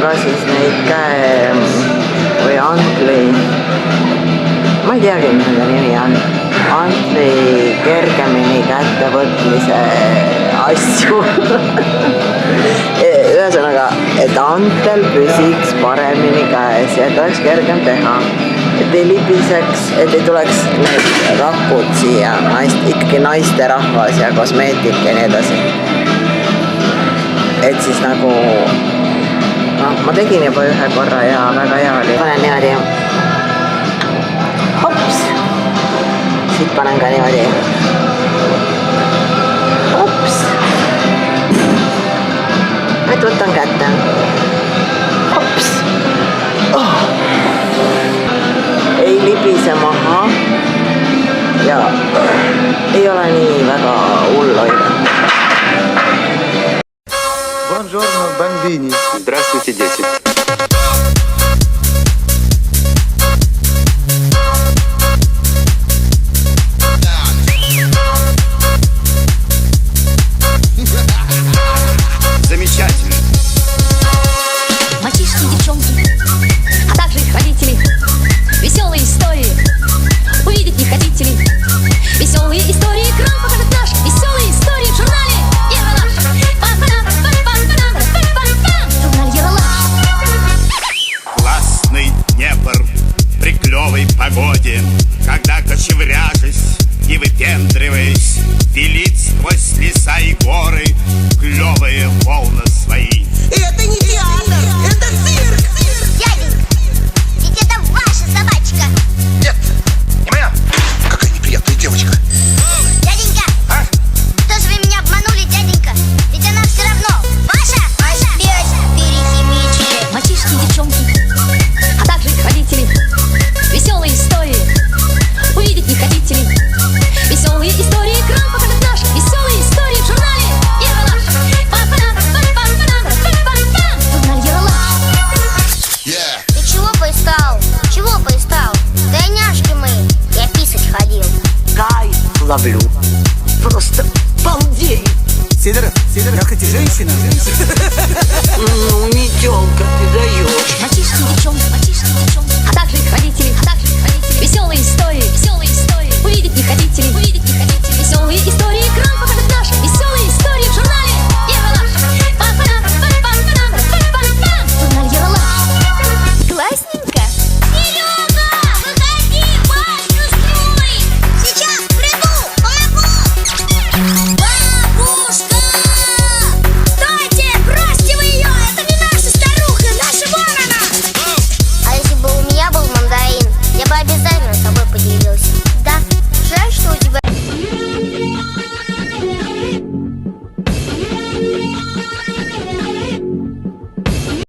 ka siis neid käe või ankli, ma ei teagi, mis nende nimi on, ankli kergemini kättevõtmise asju. Ühesõnaga, et antel püsiks paremini käes ja et oleks kergem teha, et ei libiseks, et ei tuleks need rakud siia, ikkagi naisterahvas ja kosmeetika ja nii edasi. Et siis nagu, ma tegin juba ühe korra ja väga hea oli. Panen niimoodi, hops, siit panen ka niimoodi, hops, et võtan kätte, hops, ei libise maha ja ei ole nii väga hulloida. Buongiorno, bambini. Здравствуйте, дети. Замечательно. Мальчишки и девчонки, а также их родители. Веселые истории увидеть не хотите ли? Веселые истории экран покажет наш. Веселые истории в журнале Ералаш. Журнал Ералаш. Классный Днепр при клевой погоде, когда кочевряжись и выпендриваясь, велит сквозь леса и горы клевые волны свои. И это не театр, это цирк! Дяденька, ведь это ваша собачка. Нет, не моя. Какая неприятная девочка. Дяденька, тоже вы меня обманули, дяденька. Ведь она все равно ваша. Опять перехимичили. Мальчишки и девчонки, а также их родители. Веселые истории увидеть не хотите ли? Веселые истории экран покажет наш. Веселые истории в журнале Ералаш. Журнал Ералаш. Ты чего пристал? Чего пристал? Да и няшки мы. Я писать ходил. Кайф ловлю. Просто балдею. Сидоров, как эти женщины? Ну, метелка, ты даешь. Мальчишки и девчонки, а также их родители. Веселые истории